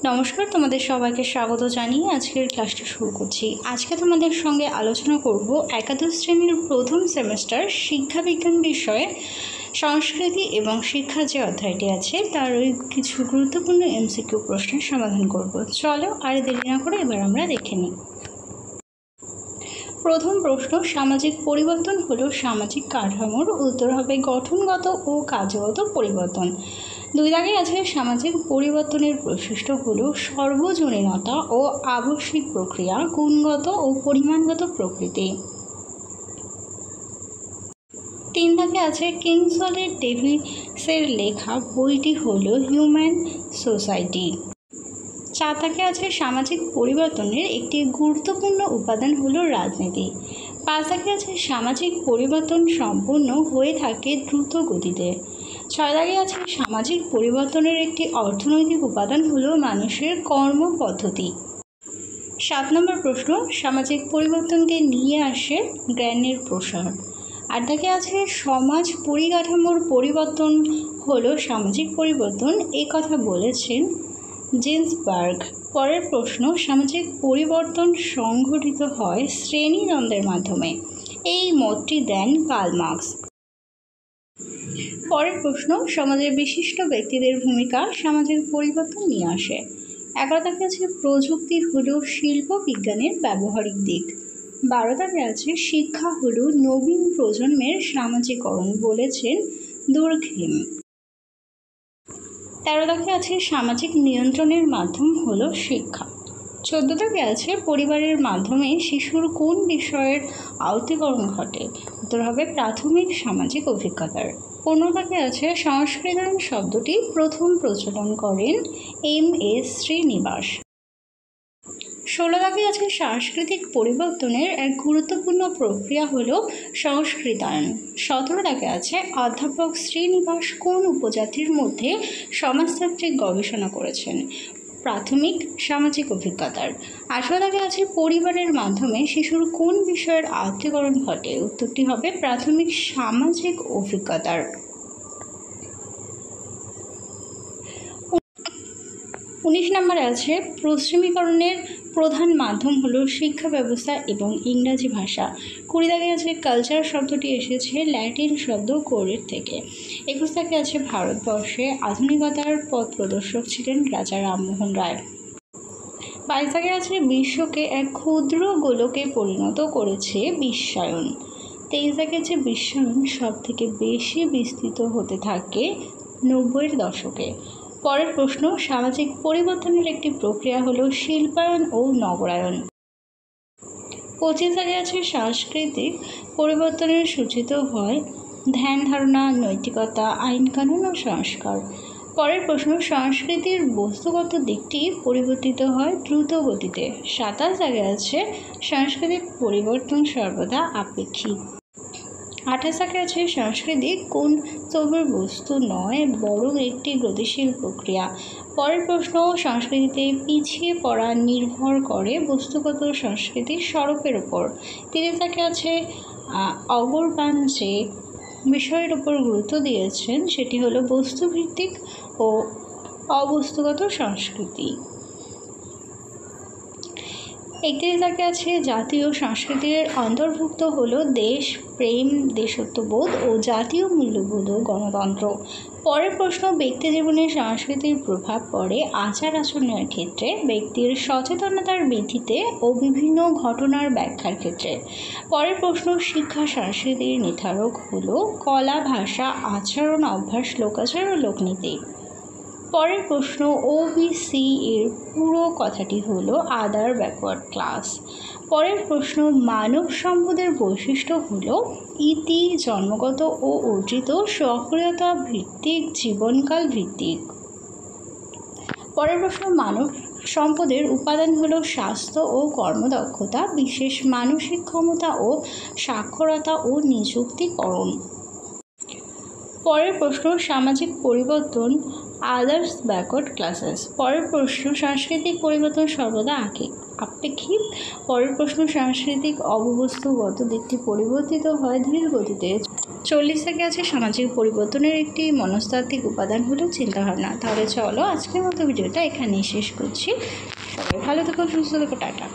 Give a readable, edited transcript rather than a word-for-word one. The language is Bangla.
নমস্কার, তোমাদের সবাইকে স্বাগত জানিয়ে আজকের ক্লাসটা শুরু করছি। আজকে তোমাদের সঙ্গে আলোচনা করব একাদশ শ্রেণীর প্রথম সেমেস্টার শিক্ষাবিজ্ঞান বিষয়ে সংস্কৃতি এবং শিক্ষা যে অধ্যায়টি আছে তার ওই কিছু গুরুত্বপূর্ণ এমসিকিউ প্রশ্নের সমাধান করব। চলো আর দেরি না করে এবার আমরা দেখে নিই। প্রথম প্রশ্ন, সামাজিক পরিবর্তন হলো সামাজিক কাঠামোর, উত্তর হবে গঠনগত ও কাজগত পরিবর্তন। দুই দাগে আছে সামাজিক পরিবর্তনের বৈশিষ্ট্য হলো সর্বজনীনতা ও আবশ্যিক প্রক্রিয়া, গুণগত ও পরিমাণগত প্রকৃতি। তিন দাগে আছে কিংসলে ডেভিসের লেখা বইটি হলো হিউম্যান সোসাইটি। চার দাগে আছে সামাজিক পরিবর্তনের একটি গুরুত্বপূর্ণ উপাদান হলো রাজনীতি। পাঁচ দাগে আছে সামাজিক পরিবর্তন সম্পূর্ণ হয়ে থাকে দ্রুত গতিতে। ছয় দাগে আছে সামাজিক পরিবর্তনের একটি অর্থনৈতিক উপাদান হলো মানুষের কর্মপদ্ধতি। 7 নম্বর প্রশ্ন, সামাজিক পরিবর্তনকে নিয়ে আসে জ্ঞানের প্রসার। 8 দাগে আছে সমাজ পরিকাঠামোর পরিবর্তন হলো সামাজিক পরিবর্তন, এ কথা বলেছেন জিন্সবার্গ। পরের প্রশ্ন, সামাজিক পরিবর্তন সংঘটিত হয় শ্রেণীদ্বন্দ্বের মাধ্যমে, এই মতটি দেন কার্ল মার্কস। পরের প্রশ্ন, সমাজের বিশিষ্ট ব্যক্তিদের ভূমিকা সামাজিক পরিবর্তন নিয়ে আসে। 11 দাগে আছে প্রযুক্তি হলো শিল্প বিজ্ঞানের ব্যবহারিক দিক। 12 দাগে আছে শিক্ষা হলো নবীন প্রজন্মের সামাজিকরণ, বলেছেন দুর্খেম। 13 দাগে আছে সামাজিক নিয়ন্ত্রণের মাধ্যম হলো শিক্ষা। 14 দাগে আছে পরিবারের মাধ্যমে শিশুর কোন বিষয়ের আওত্তীকরণ ঘটে, উত্তর হবে প্রাথমিক সামাজিক অভিজ্ঞতার। 15 দাগে আছে সংস্কৃতায়ন শব্দটি প্রথম প্রচলন করেন M.S. শ্রীনিবাস। 16 দাগে আছে সাংস্কৃতিক পরিবর্তনের এক গুরুত্বপূর্ণ প্রক্রিয়া হলো সংস্কৃতায়ন। 17 দাগে আছে অধ্যাপক শ্রীনিবাস কোন উপজাতির মধ্যে সমাজতাত্ত্বিক গবেষণা করেছেন, প্রাথমিক সামাজিক অভিজ্ঞতার। 18 দাগে আছে পরিবারের মাধ্যমে শিশুর কোন বিষয়ের আত্মীকরণ ঘটে, উত্তরটি হবে প্রাথমিক সামাজিক অভিজ্ঞতার। 19 নম্বরে আছে পশ্চিমীকরণের প্রধান মাধ্যম হলো শিক্ষা ব্যবস্থা এবং ইংরাজি ভাষা। 20 দাগে আছে কালচার শব্দটি এসেছে ল্যাটিন শব্দ কোরের থেকে। 21 দাগে আছে ভারতবর্ষে আধুনিকতার পথ প্রদর্শক ছিলেন রাজা রামমোহন রায়। 22 দাগে আছে বিশ্বকে এক ক্ষুদ্র গোলকে পরিণত করেছে বিশ্বায়ন। 23 দাগে আছে বিশ্বায়ন সব থেকে বেশি বিস্তৃত হতে থাকে 90-এর দশকে। পরের প্রশ্ন, সামাজিক পরিবর্তনের একটি প্রক্রিয়া হলো শিল্পায়ন ও নগরায়ন। 25 দাগে আছে সাংস্কৃতিক পরিবর্তনের সূচিত হয় ধ্যান ধারণা, নৈতিকতা, আইন কানুন ও সংস্কার। পরের প্রশ্ন, সংস্কৃতির বস্তুগত দিকটি পরিবর্তিত হয় দ্রুত গতিতে। 27 দাগে আছে সাংস্কৃতিক পরিবর্তন সর্বদা আপেক্ষিক। 28 দাগে আছে সংস্কৃতি কোন স্তবের বস্তু নয় বরং একটি গতিশীল প্রক্রিয়া। পরের প্রশ্ন, সংস্কৃতিতে পিছিয়ে পড়া নির্ভর করে বস্তুগত সংস্কৃতির স্বরূপের উপর। 30 দাগে আছে অগরবান যে বিষয়ের উপর গুরুত্ব দিয়েছেন সেটি হলো বস্তুভিত্তিক ও অবস্তুগত সংস্কৃতি। 31 দাগে আছে জাতীয় সংস্কৃতির অন্তর্ভুক্ত হলো দেশ প্রেম, দেশত্ববোধ ও জাতীয় মূল্যবোধ ও গণতন্ত্র। পরের প্রশ্ন, ব্যক্তি জীবনে সংস্কৃতির প্রভাব পড়ে আচার আচরণের ক্ষেত্রে, ব্যক্তির সচেতনতার বৃদ্ধিতে ও বিভিন্ন ঘটনার ব্যাখ্যার ক্ষেত্রে। পরের প্রশ্ন, শিক্ষা সংস্কৃতির নির্ধারক হলো কলা, ভাষা, আচরণ, অভ্যাস, লোকাচার ও লোকনীতি। পরের প্রশ্ন, ওবিসি এর পুরো কথাটি হলো আদার ব্যাকওয়ার্ড ক্লাস। পরের প্রশ্ন, মানব সম্পদের বৈশিষ্ট্য হলো ইতি, জন্মগত ও অর্জিত, সক্রিয়তা ভিত্তিক, জীবনকাল ভিত্তিক। পরের প্রশ্ন, মানব সম্পদের উপাদান হলো স্বাস্থ্য ও কর্মদক্ষতা, বিশেষ মানসিক ক্ষমতা ও সাক্ষরতা ও নিযুক্তিকরণ। পরের প্রশ্ন, সামাজিক পরিবর্তন আদার্স ব্যাকওয়ার্ড ক্লাসেস। পরের প্রশ্ন, সাংস্কৃতিক পরিবর্তন সর্বদা আপেক্ষিক। পরের প্রশ্ন, সাংস্কৃতিক অববস্তুগত দিকটি পরিবর্তিত হয় ধীর গতিতে। 40 থেকে আছে সামাজিক পরিবর্তনের একটি মনস্তাত্ত্বিক উপাদান হলো চিন্তাভাবনা। তাহলে চলো আজকের মতো ভিডিওটা এখানেই শেষ করছি। সবাই ভালো থেকো, সুস্থ থেকো, টাটা।